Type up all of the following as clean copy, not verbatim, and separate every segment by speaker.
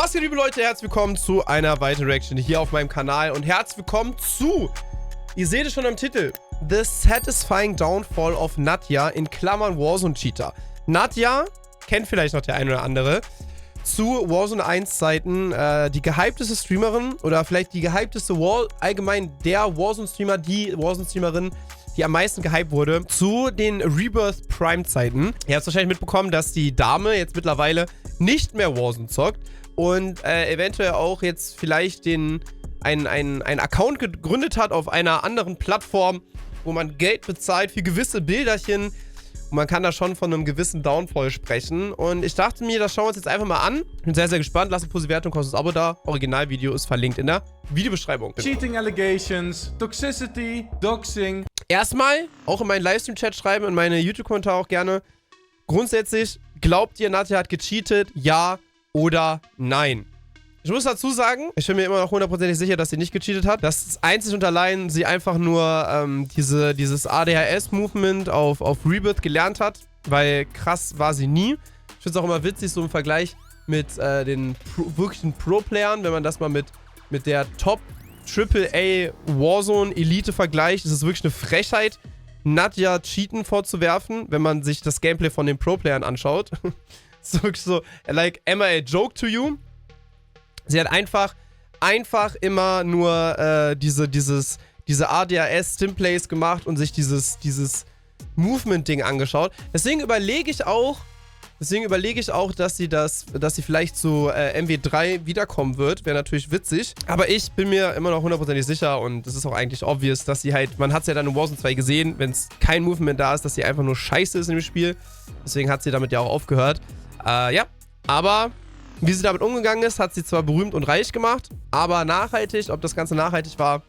Speaker 1: Was geht, liebe Leute, herzlich willkommen zu einer weiteren Reaction hier auf meinem Kanal und herzlich willkommen zu, ihr seht es schon am Titel, The Satisfying Downfall of Nadia in Klammern Warzone Cheater. Nadia kennt vielleicht noch der eine oder andere. Zu Warzone 1 Zeiten die gehypteste Streamerin oder vielleicht die gehypteste allgemein der Warzone Streamer, die Warzone Streamerin, die am meisten gehypt wurde, zu den Rebirth Prime Zeiten. Ihr habt wahrscheinlich mitbekommen, dass die Dame jetzt mittlerweile nicht mehr Warzone zockt und eventuell auch jetzt vielleicht einen Account gegründet hat auf einer anderen Plattform, wo man Geld bezahlt für gewisse Bilderchen. Und man kann da schon von einem gewissen Downfall sprechen. Und ich dachte mir, das schauen wir uns jetzt einfach mal an. Ich bin sehr, sehr gespannt. Lasst eine positive Bewertung, kostet ein Abo da. Originalvideo ist verlinkt in der Videobeschreibung.
Speaker 2: Cheating Allegations, Toxicity, Doxing.
Speaker 1: Erstmal auch in meinen Livestream-Chat schreiben, in meine YouTube-Kommentare auch gerne. Grundsätzlich, glaubt ihr, Nadia hat gecheatet? Ja oder nein? Ich muss dazu sagen, ich bin mir immer noch hundertprozentig sicher, dass sie nicht gecheatet hat. Dass einzig und allein sie einfach nur dieses ADHS-Movement auf Rebirth gelernt hat. Weil krass war sie nie. Ich finde es auch immer witzig, so im Vergleich mit den wirklichen Pro-Playern, wenn man das mal mit der Top AAA Warzone Elite vergleicht. Ist es wirklich eine Frechheit, Nadia Cheaten vorzuwerfen, wenn man sich das Gameplay von den Pro-Playern anschaut. Ist wirklich so, like, am I a joke to you? Sie hat einfach immer nur diese ADHS-Stimplays gemacht und sich dieses Movement-Ding angeschaut. Deswegen überlege ich auch, dass sie vielleicht zu MW3 wiederkommen wird. Wäre natürlich witzig. Aber ich bin mir immer noch hundertprozentig sicher und es ist auch eigentlich obvious, dass sie halt, man hat es ja dann in Warzone 2 gesehen, wenn es kein Movement da ist, dass sie einfach nur scheiße ist in dem Spiel. Deswegen hat sie damit ja auch aufgehört. Ja, aber wie sie damit umgegangen ist, hat sie zwar berühmt und reich gemacht, aber nachhaltig, ob das Ganze nachhaltig war,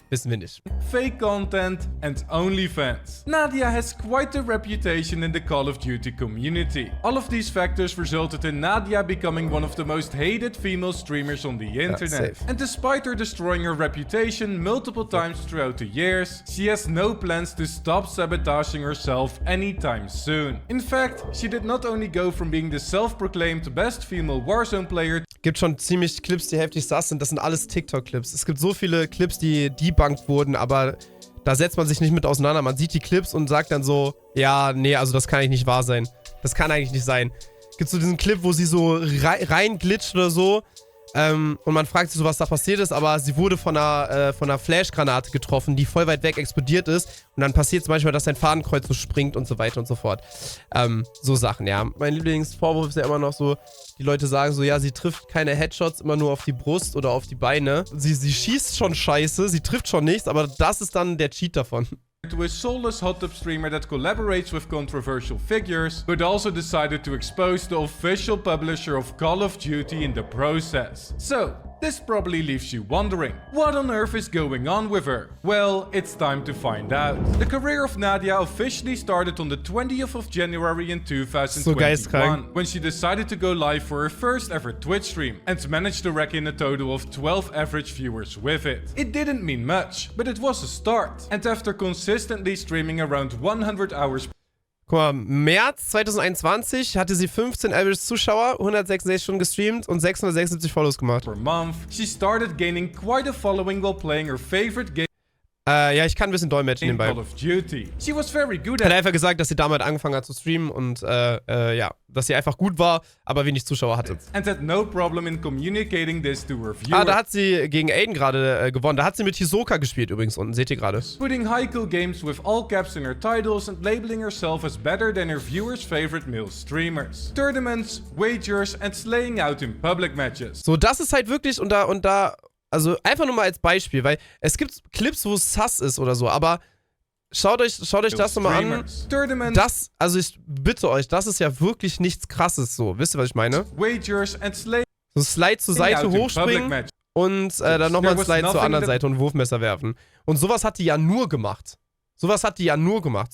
Speaker 1: wissen wir nicht.
Speaker 2: Fake content and OnlyFans. Nadia has quite a reputation in the Call of Duty community. All of these factors resulted in Nadia becoming one of the most hated female streamers on the internet. And despite her destroying her reputation multiple times throughout the years, she has no plans to stop sabotaging herself anytime soon. In fact, she did not only go from being the self-proclaimed best female Warzone player.
Speaker 1: Gibt schon ziemlich Clips, die heftig sass sind. Das sind alles TikTok-Clips. Es gibt so viele Clips, die debunked wurden, aber da setzt man sich nicht mit auseinander. Man sieht die Clips und sagt dann so, ja, nee, also das kann eigentlich nicht wahr sein. Das kann eigentlich nicht sein. Gibt so diesen Clip, wo sie so reinglitscht oder so und man fragt sich so, was da passiert ist, aber sie wurde von einer Flashgranate getroffen, die voll weit weg explodiert ist und dann passiert es manchmal, dass sein Fadenkreuz so springt und so weiter und so fort. So Sachen, ja. Mein Lieblingsvorwurf ist ja immer noch so, die Leute sagen so, ja, sie trifft keine Headshots, immer nur auf die Brust oder auf die Beine. Sie schießt schon scheiße, sie trifft schon nichts, aber das ist dann der Cheat davon.
Speaker 2: To a soulless hot tub streamer that collaborates with controversial figures, but also decided to expose the official publisher of Call of Duty in the process. So, this probably leaves you wondering, what on earth is going on with her? Well, it's time to find out. The career of Nadia officially started on the 20th of January in 2021, when she decided to go live for her first ever Twitch stream, and managed to rack in a total of 12 average viewers with it. It didn't mean much, but it was a start, and after consistently streaming around 100 hours.
Speaker 1: Guck mal, März 2021 hatte sie 15 average Zuschauer, 166 Stunden gestreamt und 676 Follows gemacht.
Speaker 2: Per month, she started gaining quite a following while playing her favorite game.
Speaker 1: Ja, ich kann ein bisschen dolmetschen nebenbei.
Speaker 2: Call of Duty. She was very good
Speaker 1: at. Hat einfach gesagt, dass sie damals angefangen hat zu streamen und ja, dass sie einfach gut war, aber wenig Zuschauer hatte.
Speaker 2: And had no problem in communicating this to her viewers.
Speaker 1: Ah, da hat sie gegen Aiden gerade gewonnen. Da hat sie mit Hisoka gespielt übrigens unten, seht ihr gerade.
Speaker 2: Putting high-cool games with all caps in her titles and labeling herself as better than her viewers' favorite male streamers. Tournaments, wagers and slaying out in public matches.
Speaker 1: So, das ist halt wirklich und da also einfach nur mal als Beispiel, weil es gibt Clips, wo es sass ist oder so, aber schaut euch das nochmal an. Das, also ich bitte euch, das ist ja wirklich nichts Krasses so. Wisst ihr, was ich meine? So Slide zur Seite hochspringen und dann nochmal ein Slide zur anderen Seite und ein Wurfmesser werfen. Und sowas hat die ja nur gemacht. So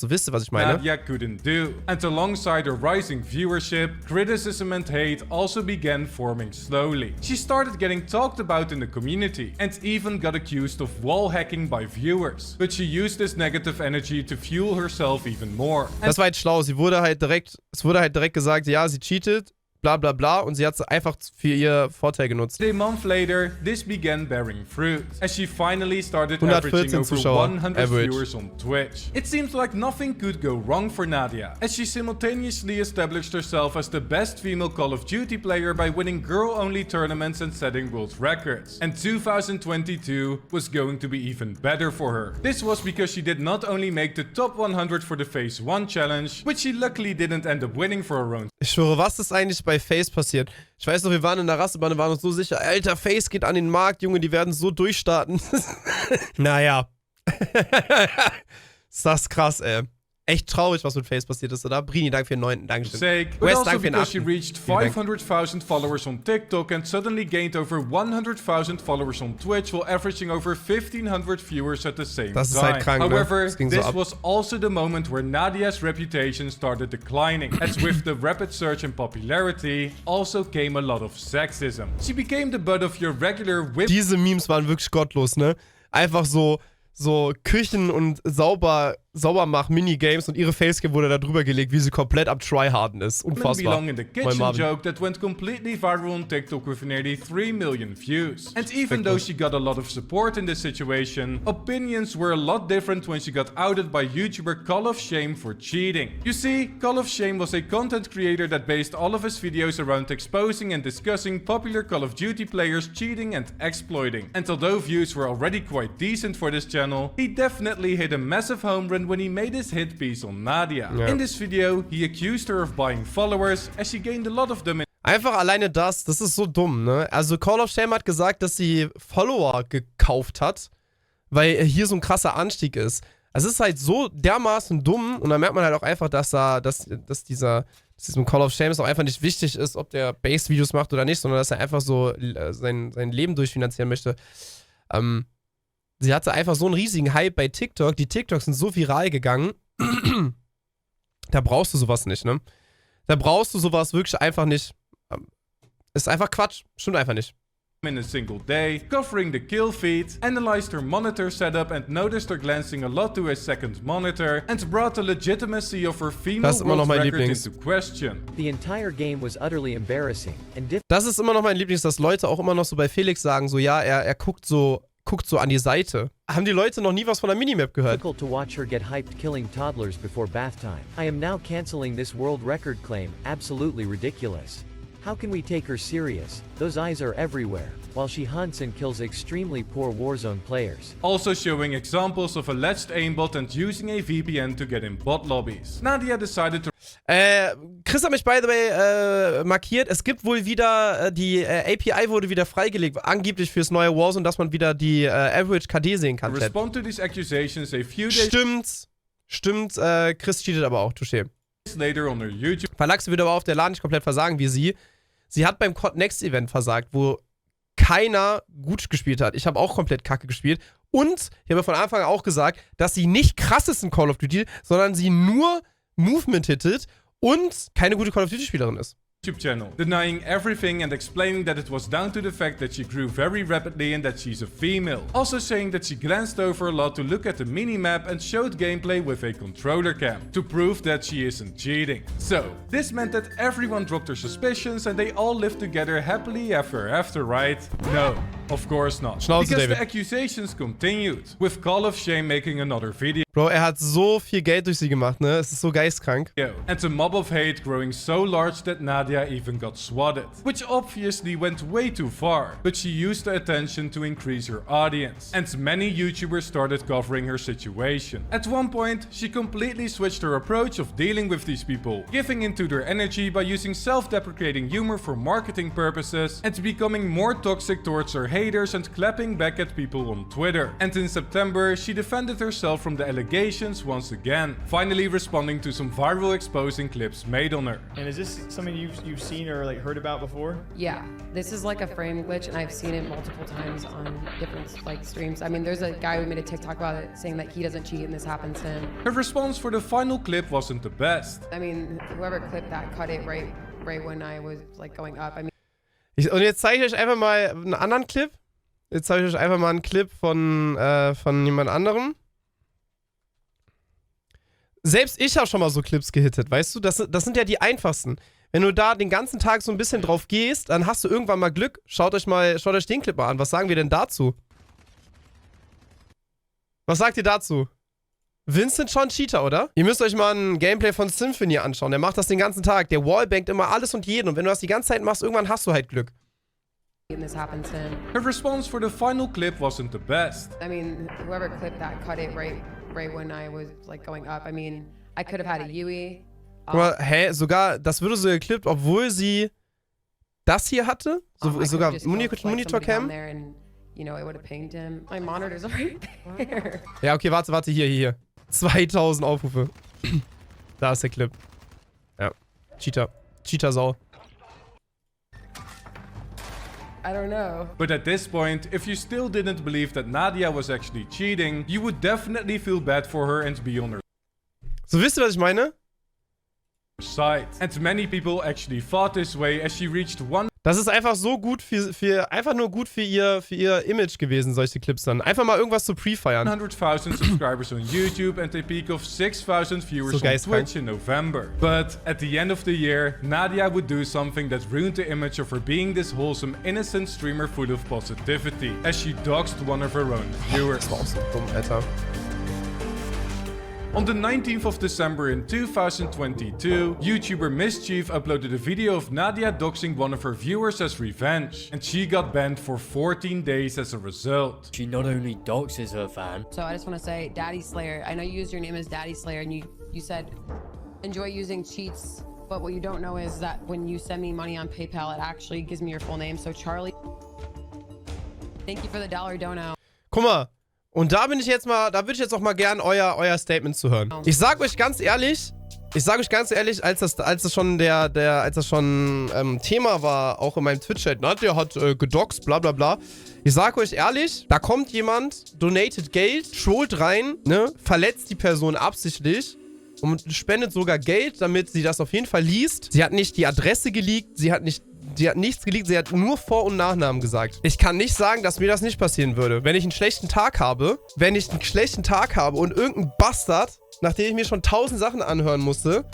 Speaker 1: wisst ihr, was ich meine?
Speaker 2: Nadia couldn't do. And alongside her rising viewership, criticism and hate also began forming slowly. She started getting talked about in the community and even got accused of wall hacking by viewers. But she used this negative energy to fuel herself even more.
Speaker 1: Das war halt schlau. Es wurde halt direkt gesagt, ja, sie cheatet. bla bla bla, und sie hat es einfach für ihr Vorteil genutzt.
Speaker 2: A month later, this began bearing fruit, as she finally started
Speaker 1: 114
Speaker 2: averaging over
Speaker 1: Zuschauer,
Speaker 2: 100
Speaker 1: average.
Speaker 2: viewers on Twitch. It seems like nothing could go wrong for Nadia, as she simultaneously established herself as the best female Call of Duty player by winning girl-only tournaments and setting world records. And 2022 was going to be even better for her. This was because she did not only make the top 100 for the Phase 1 challenge, which she luckily didn't end up winning for her own.
Speaker 1: Ich schwöre, was ist eigentlich bei Face passiert? Ich weiß noch, wir waren in der Rasselbande, waren uns so sicher, Alter, Face geht an den Markt, Junge, die werden so durchstarten. Naja. Ist das krass, ey. Echt traurig, was mit Face passiert ist, oder? Brini, danke für den 9. Dankeschön.
Speaker 2: But also because she reached 500,000 followers on TikTok and suddenly gained over 100,000 followers on Twitch while averaging over 1,500 viewers at the same
Speaker 1: Das ist
Speaker 2: time.
Speaker 1: halt krank,
Speaker 2: However,
Speaker 1: ne?
Speaker 2: this
Speaker 1: so
Speaker 2: was also the moment where Nadia's reputation started declining, as with the rapid surge in popularity also came a lot of sexism. She became the butt of your regular whip.
Speaker 1: Diese Memes waren wirklich gottlos, ne? Einfach so Küchen- und Saubermach-Minigames und ihre Facecam wurde da drüber gelegt, wie sie komplett am Tryharden ist. Unfassbar.
Speaker 2: Belong in the kitchen joke that went completely viral on TikTok with nearly 3 million views. And even though she got a lot of support in this situation, opinions were a lot different when she got outed by YouTuber Call of Shame for cheating. You see, Call of Shame was a content creator that based all of his videos around exposing and discussing popular Call of Duty players cheating and exploiting. And although views were already quite decent for this channel, he definitely hit a massive home run when he made his hit piece on Nadia. Yeah. In this video, he accused her of buying followers, as she gained a lot of them in.
Speaker 1: Einfach alleine das ist so dumm, ne? Also Call of Shame hat gesagt, dass sie Follower gekauft hat, weil hier so ein krasser Anstieg ist. Es ist halt so dermaßen dumm, und da merkt man halt auch einfach, dass diesem Call of Shame es auch einfach nicht wichtig ist, ob der Base-Videos macht oder nicht, sondern dass er einfach so sein Leben durchfinanzieren möchte. Sie hatte einfach so einen riesigen Hype bei TikTok. Die TikToks sind so viral gegangen. Da brauchst du sowas nicht, ne? Da brauchst du sowas wirklich einfach nicht. Ist einfach Quatsch. Stimmt einfach nicht.
Speaker 2: In a single day, covering the kill feed, analyzed her monitor setup and noticed her glancing a lot to a second monitor and brought the legitimacy of her female world record into question.
Speaker 3: The entire game was utterly embarrassing and
Speaker 1: das ist immer noch mein Lieblings, dass Leute auch immer noch so bei Felix sagen, so ja, er guckt so an die Seite. Haben die Leute noch nie was von der Minimap gehört?
Speaker 3: Difficult to watch her get hyped killing toddlers before bath time. I am now canceling this world record claim. Absolutely ridiculous. How can we take her serious? Those eyes are everywhere, while she hunts and kills extremely poor Warzone players.
Speaker 2: Also showing examples of alleged aimbot and using a VPN to get in bot lobbies. Nadia decided to...
Speaker 1: Chris hat mich, by the way, markiert. Es gibt wohl wieder, die API wurde wieder freigelegt, angeblich fürs neue Warzone, dass man wieder die Average KD sehen kann.
Speaker 2: Respond to these accusations a few days...
Speaker 1: Stimmt, Chris cheatet aber auch, touché.
Speaker 2: Later on her YouTube...
Speaker 1: Verlags wird aber auf der Laden nicht komplett versagen wie sie. Sie hat beim COD Next Event versagt, wo keiner gut gespielt hat. Ich habe auch komplett kacke gespielt. Und ich habe von Anfang an auch gesagt, dass sie nicht krass ist in Call of Duty, sondern sie nur Movement hittet und keine gute Call of Duty Spielerin ist.
Speaker 2: YouTube channel, denying everything and explaining that it was down to the fact that she grew very rapidly and that she's a female. Also saying that she glanced over a lot to look at the minimap and showed gameplay with a controller cam to prove that she isn't cheating. So, this meant that everyone dropped their suspicions and they all lived together happily ever after, right? No, of course not.
Speaker 1: Schnauze,
Speaker 2: because
Speaker 1: David.
Speaker 2: the accusations continued, with Call of Shame making another video.
Speaker 1: Bro, er hat so viel Geld durch sie gemacht, ne? Es ist so geistkrank.
Speaker 2: And a mob of hate growing so large that Nadia even got swatted, which obviously went way too far, but she used the attention to increase her audience, and many YouTubers started covering her situation. At one point, she completely switched her approach of dealing with these people, giving into their energy by using self-deprecating humor for marketing purposes, and becoming more toxic towards her haters and clapping back at people on Twitter. And in September, she defended herself from the allegations once again, finally responding to some viral exposing clips made on her.
Speaker 4: And is this something you've seen or like heard about before?
Speaker 5: Yeah, this is like a frame glitch, and I've seen it multiple times on different like streams. I mean, there's a guy who made a TikTok about it saying that he doesn't cheat and this happens to him.
Speaker 2: Her response for the final clip wasn't the best.
Speaker 5: I mean, whoever clipped that cut it right when I was like going up. I mean,
Speaker 1: und jetzt zeige ich euch einfach mal einen anderen Clip. Jetzt zeige ich euch einfach mal einen Clip von jemand anderem. Selbst ich habe schon mal so Clips gehittet, weißt du? Das sind ja die einfachsten. wenn du da den ganzen Tag so ein bisschen drauf gehst, dann hast du irgendwann mal Glück. Schaut euch den Clip mal an. Was sagen wir denn dazu? Was sagt ihr dazu? Vincent schon Cheater, oder? Ihr müsst euch mal ein Gameplay von Symphony anschauen. Der macht das den ganzen Tag. Der wallbangt immer alles und jeden. Und wenn du das die ganze Zeit machst, irgendwann hast du halt Glück.
Speaker 5: This happened to him.
Speaker 2: Her response for the final clip wasn't the best.
Speaker 5: I mean, whoever clipped that cut it right when I was like going up. I mean, I could have had a Yui.
Speaker 1: Guck mal, hä? Sogar, das würde so geklippt, obwohl sie das hier hatte? Sogar Monitor-Cam?
Speaker 5: You know, it would have pinged him. My monitor's right there.
Speaker 1: Ja, okay, warte, hier. 2000 Aufrufe. Da ist der Clip. Ja. Cheater-Sau.
Speaker 5: I don't know.
Speaker 2: But at this point, if you still didn't believe that Nadia was actually cheating, you would definitely feel bad for her and be on her
Speaker 1: So, wisst ihr, was ich meine?
Speaker 2: side. And many people actually thought this way as she reached
Speaker 1: Das ist einfach so gut einfach nur gut für ihr Image gewesen, solche Clips dann. Einfach mal irgendwas zu pre-feiern.
Speaker 2: 100,000 subscribers on YouTube and a peak of 6,000 viewers on Twitch in November. But at the end of the year, Nadia would do something that ruined the image of her being this wholesome, innocent streamer full of positivity, as she doxed one of her own viewers.
Speaker 1: Das war auch so dumm, Alter.
Speaker 2: On the 19th of December in 2022, YouTuber Mischief uploaded a video of Nadia doxing one of her viewers as revenge, and she got banned for 14 days as a result.
Speaker 6: She not only doxes her fan.
Speaker 5: So I just want to say, Daddy Slayer. I know you used your name as Daddy Slayer, and you said enjoy using cheats. But what you don't know is that when you send me money on PayPal, it actually gives me your full name. So Charlie, thank you for the $1 dono.
Speaker 1: Guck mal. Und da würde ich jetzt auch mal gern euer Statement zu hören. Ich sag euch ganz ehrlich, als das schon Thema war, auch in meinem Twitch-Chat, Nadia hat gedoxt, bla bla bla. Ich sag euch ehrlich, da kommt jemand, donatet Geld, trollt rein, ne, verletzt die Person absichtlich und spendet sogar Geld, damit sie das auf jeden Fall liest. Sie hat nicht die Adresse geleakt, sie hat nichts geleakt, sie hat nur Vor- und Nachnamen gesagt. Ich kann nicht sagen, dass mir das nicht passieren würde. Wenn ich einen schlechten Tag habe und irgendein Bastard, nachdem ich mir schon 1000 Sachen anhören musste,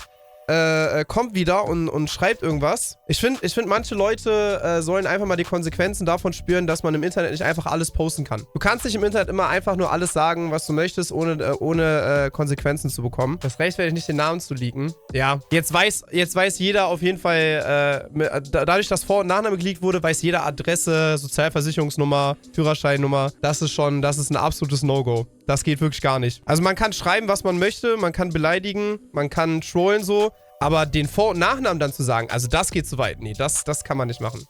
Speaker 1: kommt wieder und schreibt irgendwas. Ich find, manche Leute sollen einfach mal die Konsequenzen davon spüren, dass man im Internet nicht einfach alles posten kann. Du kannst nicht im Internet immer einfach nur alles sagen, was du möchtest, ohne Konsequenzen zu bekommen. Das rechtfertigt nicht, den Namen zu leaken. Ja, jetzt weiß jeder auf jeden Fall, dadurch, dass Vor- und Nachname geleakt wurde, weiß jeder Adresse, Sozialversicherungsnummer, Führerscheinnummer. Das ist ein absolutes No-Go. Das geht wirklich gar nicht. Also man kann schreiben, was man möchte, man kann beleidigen, man kann trollen so, aber den Vor- und Nachnamen dann zu sagen, also das geht zu weit. Nee, das kann man nicht machen.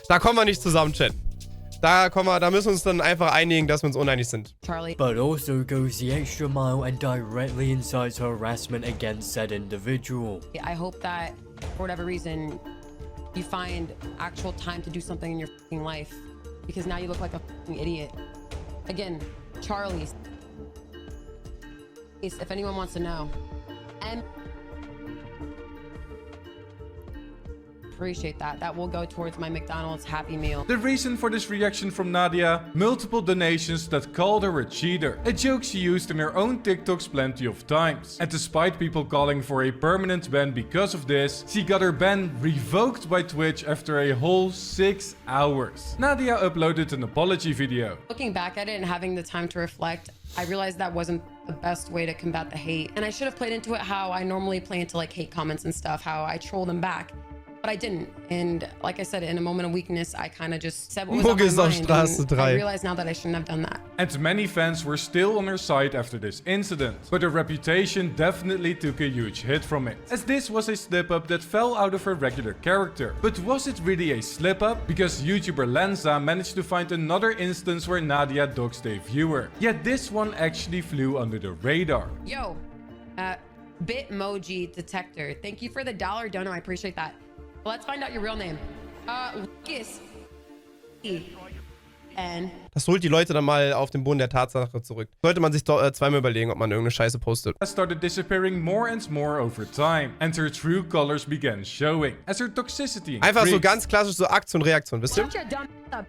Speaker 1: Da kommen wir nicht zusammen, Chat. Da müssen wir uns dann einfach einigen, dass wir uns uneinig sind.
Speaker 5: Charlie.
Speaker 6: But also goes the extra mile and directly incites harassment against said individual.
Speaker 5: I hope that, for whatever reason, you find actual time to do something in your fucking life. Because now you look like a fucking idiot. Again, Charlie. If anyone wants to know. And appreciate that. That will go towards my McDonald's Happy Meal.
Speaker 2: The reason for this reaction from Nadia? Multiple donations that called her a cheater. A joke she used in her own TikToks plenty of times. And despite people calling for a permanent ban because of this, she got her ban revoked by Twitch after a whole 6 hours. Nadia uploaded an apology video.
Speaker 5: Looking back at it and having the time to reflect, I realized that wasn't the best way to combat the hate. And I should have played into it how I normally play into like hate comments and stuff, how I troll them back. But I didn't. And like I said, in a moment of weakness, I kind of just said what was on my mind. And I realize now that I shouldn't have done that.
Speaker 2: And many fans were still on her side after this incident. But her reputation definitely took a huge hit from it, as this was a slip-up that fell out of her regular character. But was it really a slip-up? Because YouTuber Lenza managed to find another instance where Nadia doxed a viewer. Yet this one actually flew under the radar.
Speaker 5: Yo, Bitmoji Detector. Thank you for the $1 dono. I appreciate that. Let's find out your real name. Lucas.
Speaker 1: Das holt die Leute dann mal auf den Boden der Tatsache zurück. Sollte man sich zweimal überlegen, ob man irgendeine Scheiße postet.
Speaker 2: Started disappearing more and more over time, and her true colors began showing, as her toxicity increased.
Speaker 1: Einfach so ganz klassisch so Aktion, Reaktion, wisst ihr?
Speaker 5: Shut your dumb up.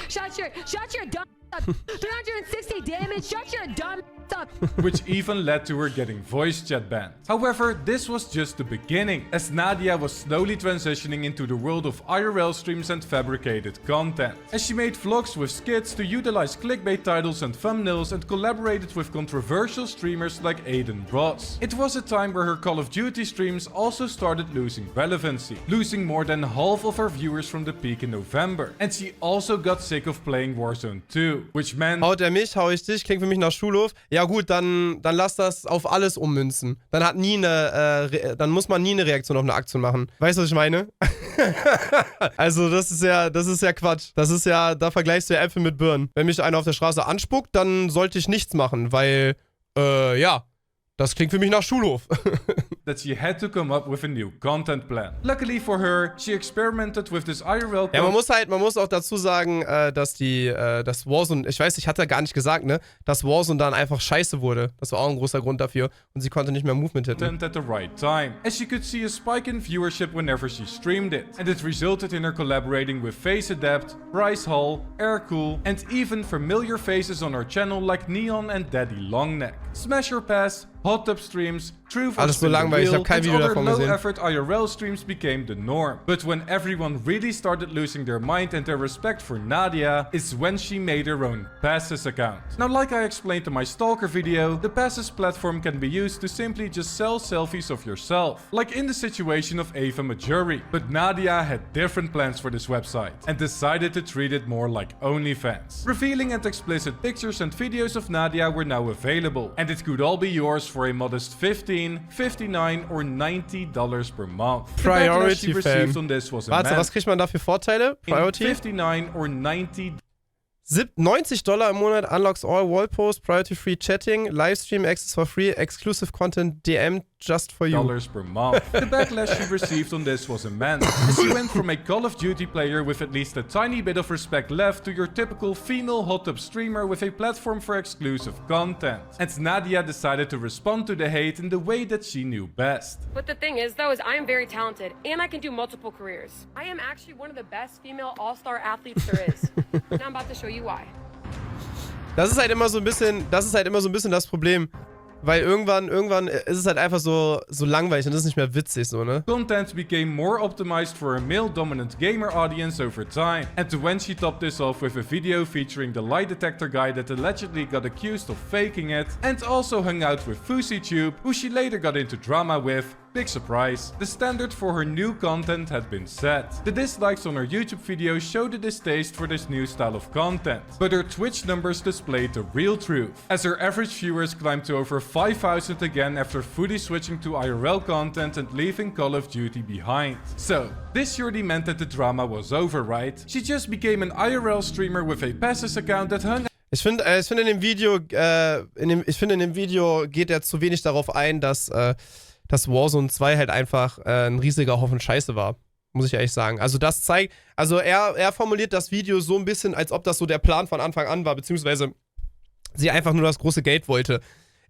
Speaker 5: Shut your dumb
Speaker 7: 360 damage. Shut your dumb up.
Speaker 2: which even led to her getting voice chat banned. However, this was just the beginning, as Nadia was slowly transitioning into the world of IRL streams and fabricated content, as she made vlogs with skits to utilize clickbait titles and thumbnails and collaborated with controversial streamers like Aiden Ross. It was a time where her Call of Duty streams also started losing relevancy, losing more than half of her viewers from the peak in November, and she also got sick of playing Warzone 2, which meant...
Speaker 1: Haut er mich, hau ich dich, klingt für mich nach Schulhof. Ja gut, dann lass das auf alles ummünzen. Dann hat nie eine, dann muss man nie eine Reaktion auf eine Aktion machen. Weißt du, was ich meine? Also das ist ja Quatsch. Das ist ja, da vergleichst du ja Äpfel mit Birnen. Wenn mich einer auf der Straße anspuckt, dann sollte ich nichts machen, weil, ja, das klingt für mich nach Schulhof.
Speaker 2: that she had to come up with a new content plan. Luckily for her, she experimented with this IRL.
Speaker 1: Ja, man muss auch dazu sagen, dass das Warzone, ich weiß, ich hatte gar nicht gesagt, ne, dass Warzone dann einfach scheiße wurde. Das war auch ein großer Grund dafür und sie konnte nicht mehr Movement hitten.
Speaker 2: At the right time, as she could see a spike in viewership whenever she streamed it, and it resulted in her collaborating with Face Adept, Bryce Hall, Aircool, and even familiar faces on her channel like Neon and Daddy Longneck. Smash or Pass, Hot Tub Streams, Truth or Spin the Wheel, and other low-effort IRL streams became the norm. But when everyone really started losing their mind and their respect for Nadia, is when she made her own Passes account. Now, like I explained in my Stalker video, the Passes platform can be used to simply just sell selfies of yourself, like in the situation of Ava Majuri. But Nadia had different plans for this website, and decided to treat it more like OnlyFans. Revealing and explicit pictures and videos of Nadia were now available, and it could all be yours for a modest $15, $59 or $90 per month.
Speaker 1: Priority
Speaker 2: the backlash she received on this was
Speaker 1: Warte, was kriegt man dafür Vorteile? Priority?
Speaker 2: $59 or $90
Speaker 1: $90 im Monat, unlocks all wall posts, priority free chatting, livestream access for free, exclusive content DM just for you.
Speaker 2: Per month. The backlash she received on this was immense, as she went from a Call of Duty player with at least a tiny bit of respect left to your typical female hot tub streamer with a platform for exclusive content. And Nadia decided to respond to the hate in the way that she knew best.
Speaker 8: But the thing is though, is I am very talented and I can do multiple careers. I am actually one of the best female all-star athletes there is. Now I'm about to show you why.
Speaker 1: Das ist halt immer so ein bisschen das Problem. Weil irgendwann ist es halt einfach so langweilig und das ist nicht mehr witzig, so, ne?
Speaker 2: Content became more optimized for a male-dominant gamer audience over time. And when she topped this off with a video featuring the lie detector guy that allegedly got accused of faking it, and also hung out with FouseyTube, who she later got into drama with, big surprise, the standard for her new content had been set. The dislikes on her YouTube videos showed a distaste for this new style of content, but her Twitch numbers displayed the real truth, as her average viewers climbed to over 5,000 again after fully switching to IRL content and leaving Call of Duty behind. So, this surely meant that the drama was over, right? She just became an IRL streamer with a Passes account that hung.
Speaker 1: Ich finde in dem Video geht er zu wenig darauf ein, dass Warzone 2 halt einfach ein riesiger Haufen Scheiße war. Muss ich ehrlich sagen. Also das zeigt, also er formuliert das Video so ein bisschen, als ob das so der Plan von Anfang an war, beziehungsweise sie einfach nur das große Geld wollte.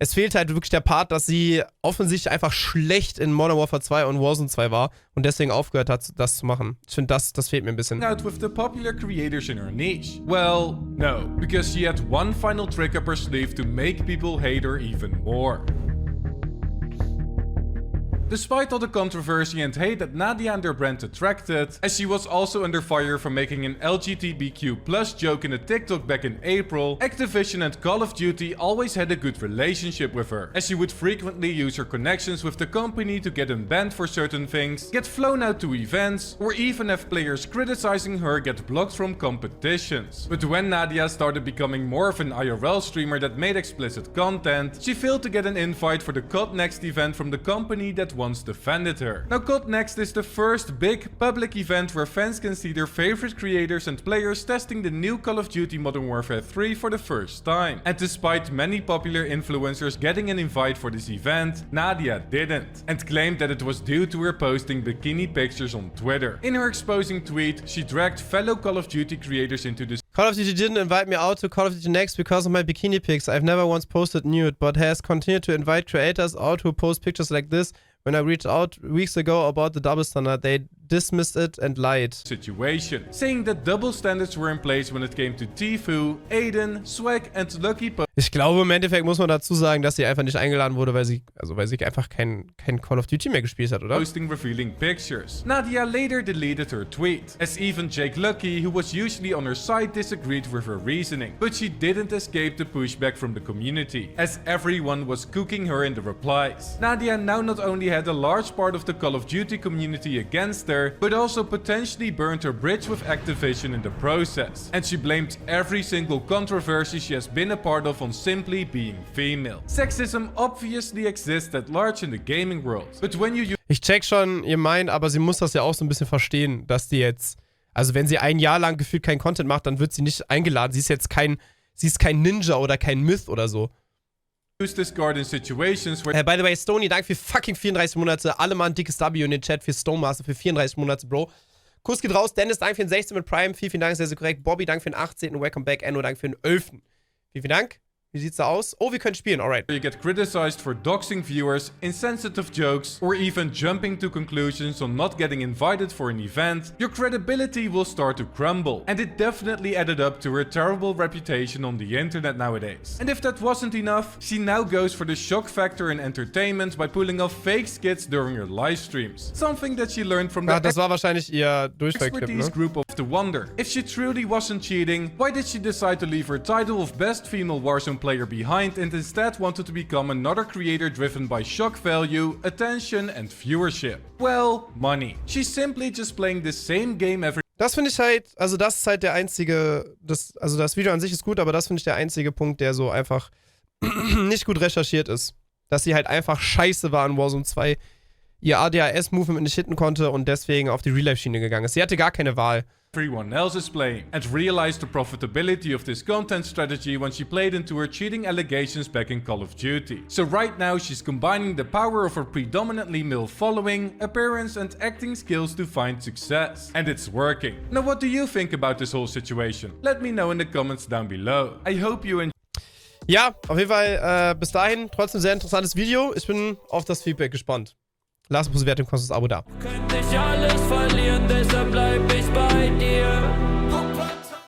Speaker 1: Es fehlt halt wirklich der Part, dass sie offensichtlich einfach schlecht in Modern Warfare 2 und Warzone 2 war und deswegen aufgehört hat, das zu machen. Ich finde, das fehlt mir ein bisschen.
Speaker 2: Out with the popular creators in her niche. Well, no, because she had one final trick up her sleeve to make people hate her even more. Despite all the controversy and hate that Nadia and her brand attracted, as she was also under fire for making an LGBTQ+ joke in a TikTok back in April, Activision and Call of Duty always had a good relationship with her, as she would frequently use her connections with the company to get unbanned for certain things, get flown out to events, or even have players criticizing her get blocked from competitions. But when Nadia started becoming more of an IRL streamer that made explicit content, she failed to get an invite for the COD Next event from the company that once defended her. Now, COD Next is the first big public event where fans can see their favorite creators and players testing the new Call of Duty Modern Warfare 3 for the first time. And despite many popular influencers getting an invite for this event, Nadia didn't, and claimed that it was due to her posting bikini pictures on Twitter. In her exposing tweet, she dragged fellow Call of Duty creators into this.
Speaker 1: Call of Duty didn't invite me out to Call of Duty Next because of my bikini pics. I've never once posted nude, but has continued to invite creators out who post pictures like this When I reached out weeks ago about the double standard, they dismissed it and lied.
Speaker 2: Situation, saying that double standards were in place when it came to Tfue, Aiden, Swag and Lucky
Speaker 1: Ich glaube, im Endeffekt muss man dazu sagen, dass sie einfach nicht eingeladen wurde, weil sie einfach kein Call of Duty mehr gespielt hat, oder?
Speaker 2: posting revealing pictures. Nadia later deleted her tweet, as even Jake Lucky, who was usually on her side, disagreed with her reasoning. But she didn't escape the pushback from the community, as everyone was cooking her in the replies. Nadia now not only had a large part of the Call of Duty community against her, but also potentially burned her bridge with Activision in the process. And she blamed every single controversy she has been a part of on simply being female. Sexism obviously exists at large in the gaming world, but when you
Speaker 1: Ich check schon, ihr meint, aber sie muss das ja auch so ein bisschen verstehen, dass die jetzt, also wenn sie ein Jahr lang gefühlt keinen Content macht, dann wird sie nicht eingeladen. Sie ist jetzt kein Ninja oder kein Myth oder so.
Speaker 2: use this card in situations where
Speaker 1: By the way, Stony, danke für fucking 34 Monate. Alle mal ein dickes W in den Chat für Stone Master für 34 Monate, Bro. Kuss geht raus. Dennis, danke für den 16. mit Prime. Vielen Dank, sehr, sehr korrekt. Bobby, danke für den 18. Welcome back. Enno, danke für den 11. Vielen Dank. Wie sieht's da aus? Oh, wir können spielen, alright.
Speaker 2: you get criticized for doxing viewers, insensitive jokes, or even jumping to conclusions on not getting invited for an event, your credibility will start to crumble. And it definitely added up to her terrible reputation on the internet nowadays. And if that wasn't enough, she now goes for the shock factor in entertainment by pulling off fake skits during her live streams. Something that she learned from the
Speaker 1: Das war wahrscheinlich ihr Durchfallclip,
Speaker 2: expertise
Speaker 1: ne?
Speaker 2: group of The Wonder. If she truly wasn't cheating, why did she decide to leave her title of best female Warzone player behind and instead wanted to become another creator driven by shock value, attention and viewership? Well, money. She's simply just playing the same game every
Speaker 1: Das finde ich halt, also das ist halt der einzige, also das Video an sich ist gut, aber das finde ich der einzige Punkt, der so einfach nicht gut recherchiert ist. Dass sie halt einfach scheiße war in Warzone 2, ihr ADHS-Movement nicht hitten konnte und deswegen auf die Real-Life-Schiene gegangen ist. Sie hatte gar keine Wahl.
Speaker 2: everyone else is playing, and realized the profitability of this content strategy when she played into her cheating allegations back in Call of Duty. So right now she's combining the power of her predominantly male following, appearance and acting skills to find success. And it's working. Now what do you think about this whole situation? Let me know in the comments down below. I hope you enjoy.
Speaker 1: Ja, auf jeden Fall bis dahin trotzdem sehr interessantes Video. Ich bin auf das Feedback gespannt. Lasst eine Bewertung, kostet das Abo da.
Speaker 9: Könnte ich alles verlieren, deshalb bleib ich bei dir.